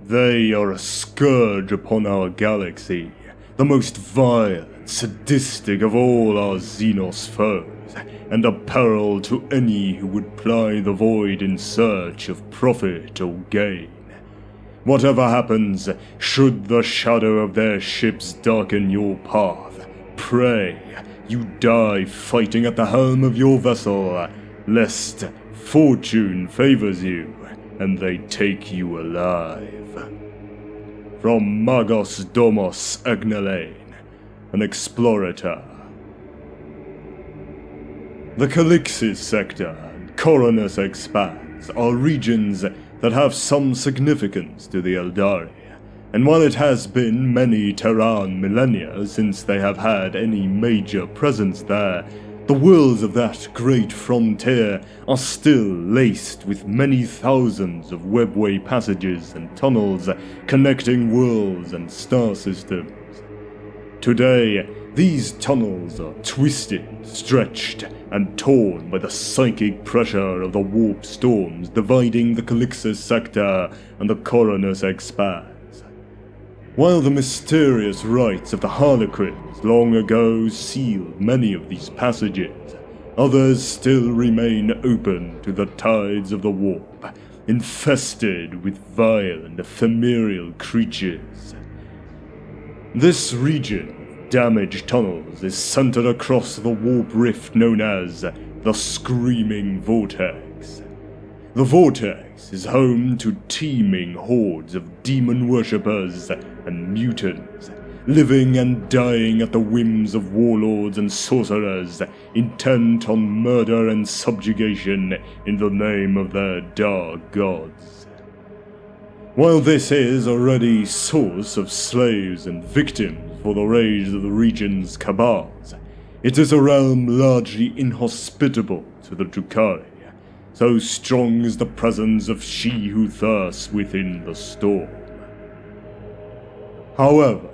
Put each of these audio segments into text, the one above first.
They are a scourge upon our galaxy, the most vile and sadistic of all our Xenos foes, and a peril to any who would ply the void in search of profit or gain. Whatever happens, should the shadow of their ships darken your path, pray you die fighting at the helm of your vessel, lest fortune favors you and they take you alive. From Magos Domos Agnalain, an explorator. The CALIXIS sector and KORONUS expanse are regions that have some significance to the Eldar, and while it has been many Terran millennia since they have had any major presence there, the worlds of that great frontier are still laced with many thousands of webway passages and tunnels connecting worlds and star systems. Today, these tunnels are twisted, stretched, and torn by the psychic pressure of the warp storms dividing the CALIXIS sector and the KORONUS expanse. While the mysterious rites of the Harlequins long ago sealed many of these passages, others still remain open to the tides of the warp, infested with vile and ephemeral creatures. This region of damaged tunnels is centered across the warp rift known as the Screaming Vortex. The Vortex is home to teeming hordes of demon worshippers and mutants, living and dying at the whims of warlords and sorcerers, intent on murder and subjugation in the name of their dark gods. While this is a ready source of slaves and victims for the rage of the region's KABALS, it is a realm largely inhospitable to the drukkari. So strong is the presence of she who thirsts within the storm. However,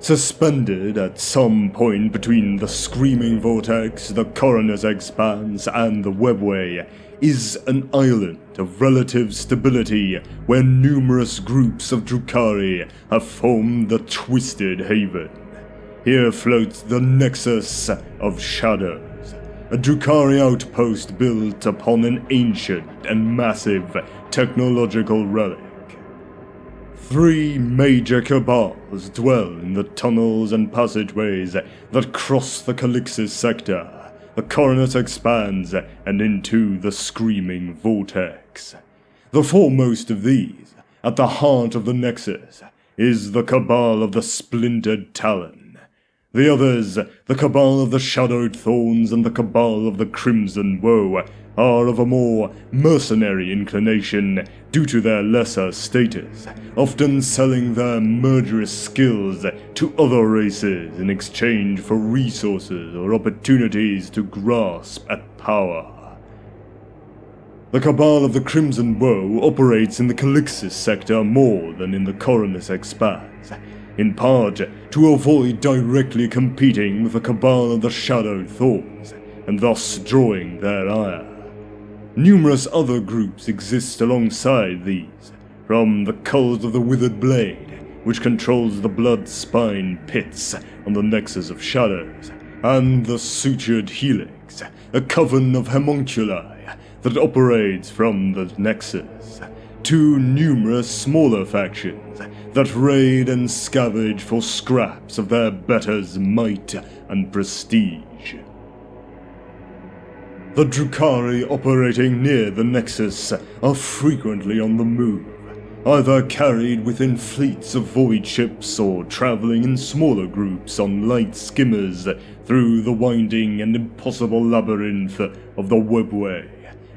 suspended at some point between the Screaming Vortex, the KORONUS expanse, and the webway, is an island of relative stability where numerous groups of drukkari have formed the Twisted Haven. Here floats the Nexus of Shadows, a drukkari outpost built upon an ancient and massive technological relic. 3 major KABALS dwell in the tunnels and passageways that cross the CALIXIS sector, the KORONUS expanse, and into the Screaming Vortex. The foremost of these, at the heart of the Nexus, is the Cabal of the Splintered Talon. The others, the Cabal of the Shadowed Thorns and the Cabal of the Crimson Woe, are of a more mercenary inclination due to their lesser status, often selling their murderous skills to other races in exchange for resources or opportunities to grasp at power. The Cabal of the Crimson Woe operates in the CALIXIS sector more than in the KORONUS expanse, in part to avoid directly competing with the Cabal of the Shadowed Thorns, and thus drawing their ire. Numerous other groups exist alongside these, from the Cult of the Withered Blade, which controls the blood spine pits on the Nexus of Shadows, and the Sutured Helix, a coven of homunculi that operates from the Nexus, to numerous smaller factions that raid and scavenge for scraps of their betters' might and prestige. The drukkari operating near the Nexus are frequently on the move, either carried within fleets of void ships or traveling in smaller groups on light skimmers through the winding and impossible labyrinth of the webway,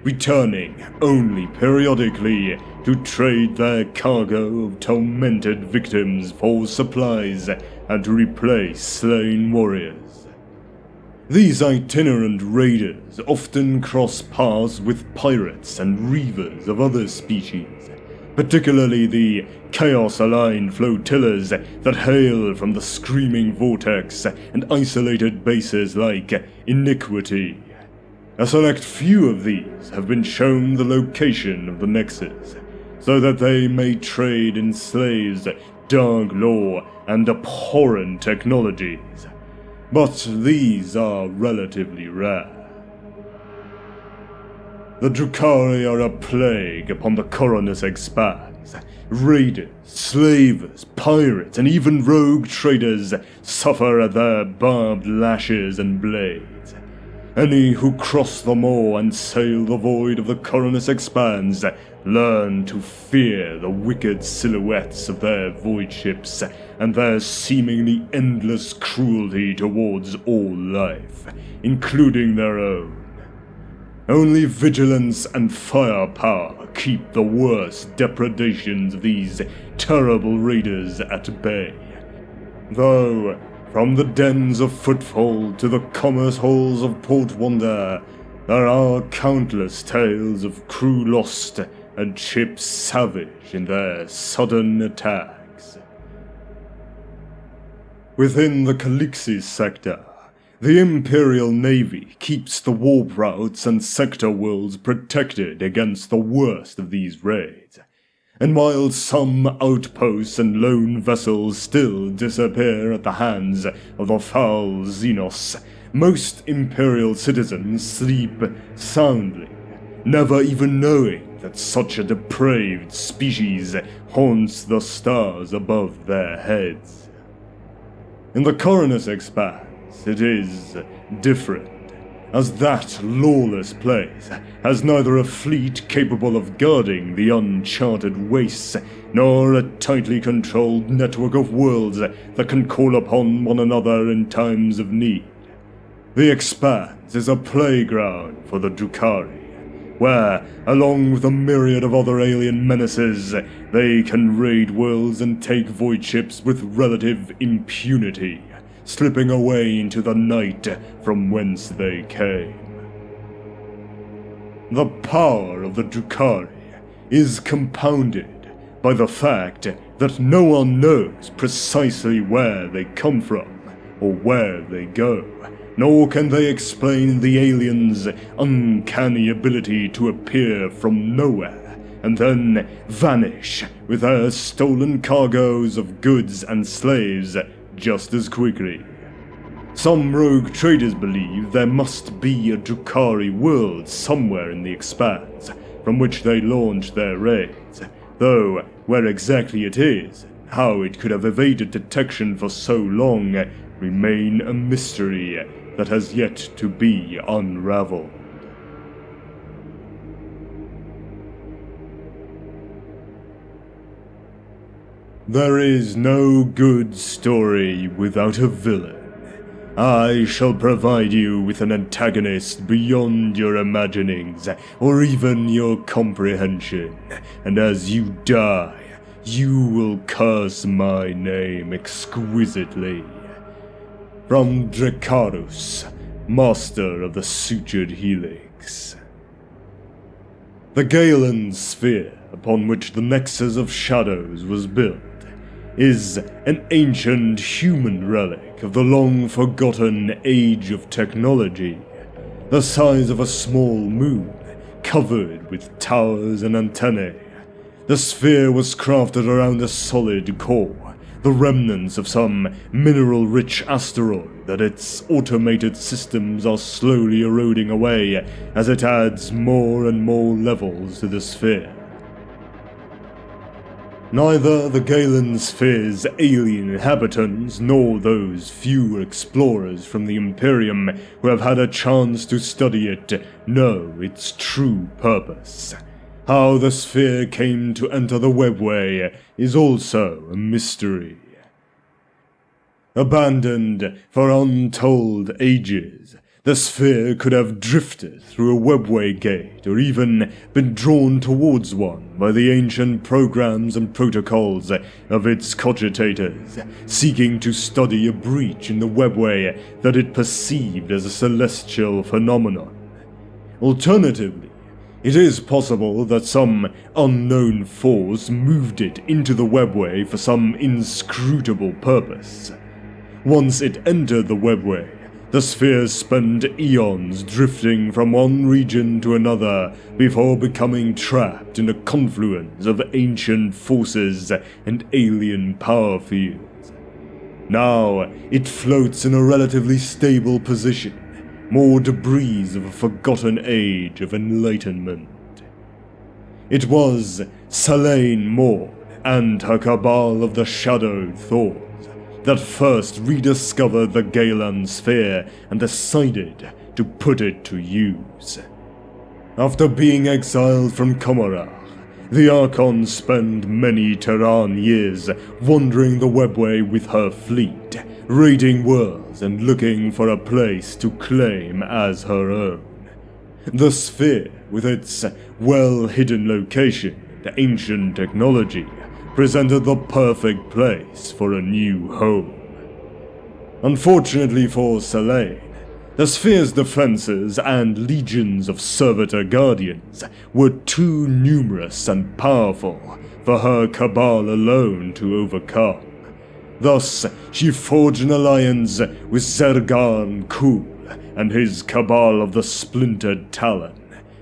returning only periodically to trade their cargo of tormented victims for supplies and to replace slain warriors. These itinerant raiders often cross paths with pirates and reavers of other species, particularly the chaos-aligned flotillas that hail from the Screaming Vortex and isolated bases like Iniquity. A select few of these have been shown the location of the Nexus, so that they may trade in slaves, dark law, and abhorrent technologies. But these are relatively rare. The drukkari are a plague upon the Koronus expanse. Raiders, slavers, pirates, and even rogue traders suffer at their barbed lashes and blades. Any who cross the moor and sail the void of the Koronus expanse learn to fear the wicked silhouettes of their void ships and their seemingly endless cruelty towards all life, including their own. Only vigilance and firepower keep the worst depredations of these terrible raiders at bay. Though, from the dens of Footfall to the commerce halls of Port Wonder, there are countless tales of crew lost and ships savage in their sudden attacks. Within the CALIXIS sector, the Imperial Navy keeps the warp routes and sector worlds protected against the worst of these raids. And while some outposts and lone vessels still disappear at the hands of the foul Xenos, most Imperial citizens sleep soundly, never even knowing that such a depraved species haunts the stars above their heads. In the Koronus expanse, it is different, as that lawless place has neither a fleet capable of guarding the uncharted wastes, nor a tightly controlled network of worlds that can call upon one another in times of need. The expanse is a playground for the drukkari, where, along with a myriad of other alien menaces, they can raid worlds and take void ships with relative impunity, slipping away into the night from whence they came. The power of the drukkari is compounded by the fact that no one knows precisely where they come from or where they go, nor can they explain the aliens' uncanny ability to appear from nowhere and then vanish with their stolen cargoes of goods and slaves just as quickly. Some rogue traders believe there must be a drukkari world somewhere in the expanse from which they launch their raids, though where exactly it is and how it could have evaded detection for so long remain a mystery that has yet to be unraveled. There is no good story without a villain. I shall provide you with an antagonist beyond your imaginings, or even your comprehension, and as you die, you will curse my name exquisitely. From Dracarus, Master of the Sutured Helix. The Galen sphere upon which the Nexus of Shadows was built is an ancient human relic of the long-forgotten age of technology, the size of a small moon, covered with towers and antennae. The sphere was crafted around a solid core, the remnants of some mineral-rich asteroid that its automated systems are slowly eroding away as it adds more and more levels to the sphere. Neither the Galen sphere's alien inhabitants nor those few explorers from the Imperium who have had a chance to study it know its true purpose. How the sphere came to enter the webway is also a mystery. Abandoned for untold ages, the sphere could have drifted through a webway gate or even been drawn towards one by the ancient programs and protocols of its cogitators, seeking to study a breach in the webway that it perceived as a celestial phenomenon. Alternatively, it is possible that some unknown force moved it into the webway for some inscrutable purpose. Once it entered the webway, The spheres spend eons drifting from one region to another before becoming trapped in a confluence of ancient forces and alien power fields. Now, it floats in a relatively stable position, more debris of a forgotten age of enlightenment. It was Selene Maud and her cabal of the Shadowed Thoughts that first rediscovered the Galen sphere and decided to put it to use. After being exiled from Komarach, the Archon spent many Terran years wandering the webway with her fleet, raiding worlds and looking for a place to claim as her own. The sphere, with its well-hidden location and ancient technology, presented the perfect place for a new home. Unfortunately for Selene, the sphere's defenses and legions of servitor guardians were too numerous and powerful for her cabal alone to overcome. Thus, she forged an alliance with Zergan Kul and his cabal of the Splintered Talon,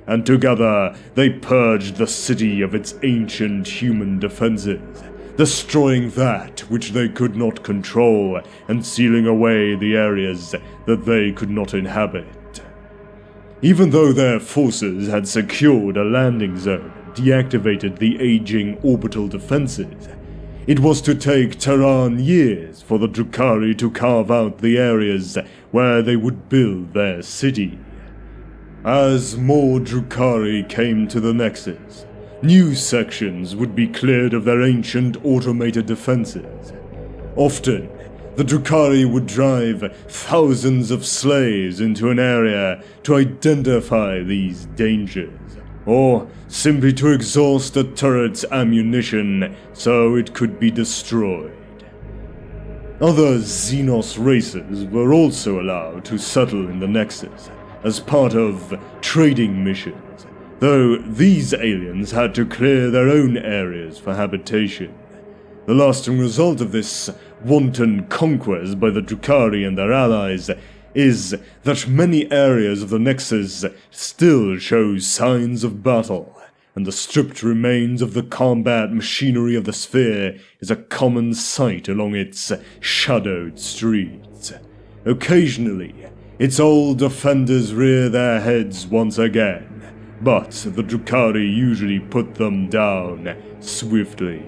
and together they purged the city of its ancient human defenses, destroying that which they could not control and sealing away the areas that they could not inhabit. Even though their forces had secured a landing zone and deactivated the aging orbital defenses, it was to take Terran years for the Drukkari to carve out the areas where they would build their city. As more drukkari came to the nexus, new sections would be cleared of their ancient automated defenses. Often, the drukkari would drive thousands of slaves into an area to identify these dangers, or simply to exhaust a turret's ammunition so it could be destroyed. Other Xenos races were also allowed to settle in the nexus as part of trading missions, though these aliens had to clear their own areas for habitation. The lasting result of this wanton conquest by the Drukkari and their allies is that many areas of the Nexus still show signs of battle, and the stripped remains of the combat machinery of the sphere is a common sight along its shadowed streets. Occasionally, its old defenders rear their heads once again, but the Drukkari usually put them down swiftly.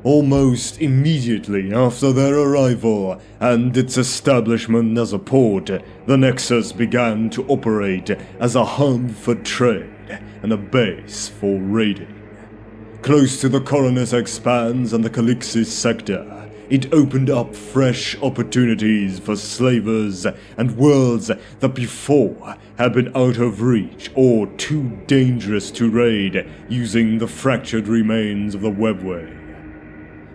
Almost immediately after their arrival and its establishment as a port, the Nexus began to operate as a hub for trade and a base for raiding. Close to the Koronus expanse and the CALIXIS sector, it opened up fresh opportunities for slavers and worlds that before had been out of reach or too dangerous to raid using the fractured remains of the webway.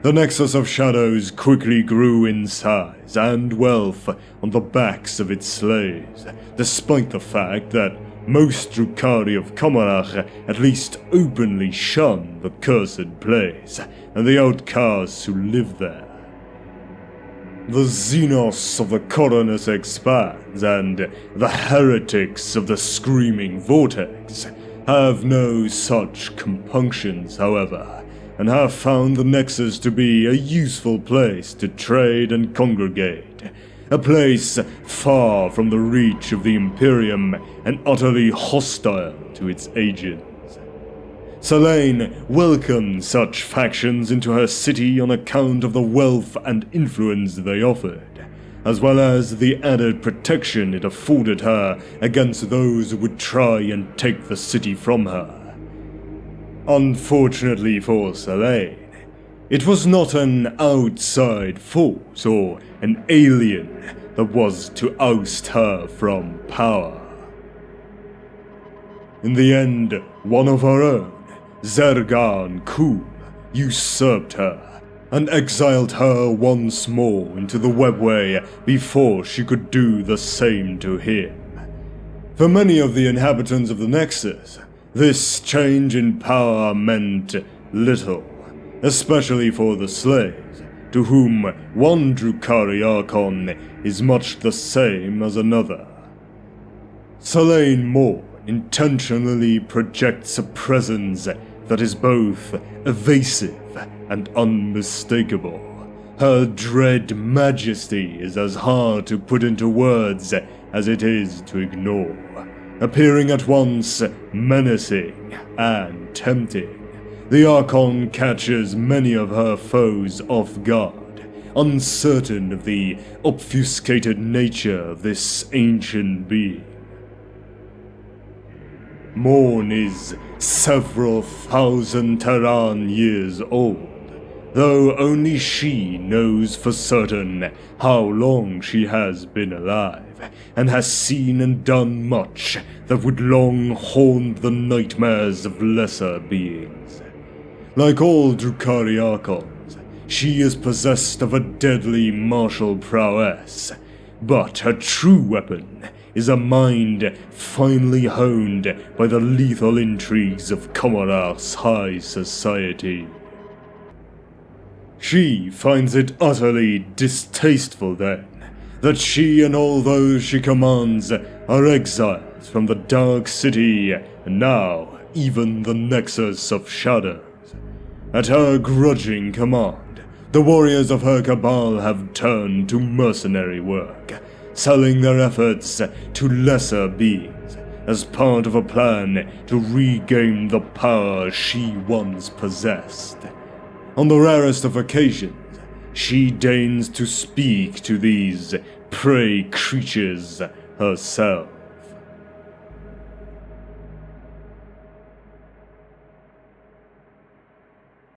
The Nexus of Shadows quickly grew in size and wealth on the backs of its slaves, despite the fact that most Drukkari of Komarach at least openly shunned the cursed place and the outcasts who lived there. The Xenos of the Koronus expanse and the heretics of the Screaming Vortex have no such compunctions, however, and have found the Nexus to be a useful place to trade and congregate, a place far from the reach of the Imperium and utterly hostile to its agents. Selene welcomed such factions into her city on account of the wealth and influence they offered, as well as the added protection it afforded her against those who would try and take the city from her. Unfortunately for Selene, it was not an outside force or an alien that was to oust her from power. In the end, one of her own, Zergan Kul, usurped her and exiled her once more into the webway before she could do the same to him. For many of the inhabitants of the Nexus, this change in power meant little, especially for the slaves, to whom one drukkari Archon is much the same as another. Selene Morn intentionally projects a presence that is both evasive and unmistakable. Her dread majesty is as hard to put into words as it is to ignore, appearing at once menacing and tempting. The Archon catches many of her foes off guard, uncertain of the obfuscated nature of this ancient being. Morn is several thousand Terran years old, though only she knows for certain how long she has been alive, and has seen and done much that would long haunt the nightmares of lesser beings. Like all drukkari Archons, she is possessed of a deadly martial prowess, but her true weapon is a mind finely honed by the lethal intrigues of KABALS high society. She finds it utterly distasteful, then, that she and all those she commands are exiles from the Dark City, and now even the Nexus of Shadows. At her grudging command, the warriors of her cabal have turned to mercenary work, selling their efforts to lesser beings as part of a plan to regain the power she once possessed. On the rarest of occasions, she deigns to speak to these prey creatures herself.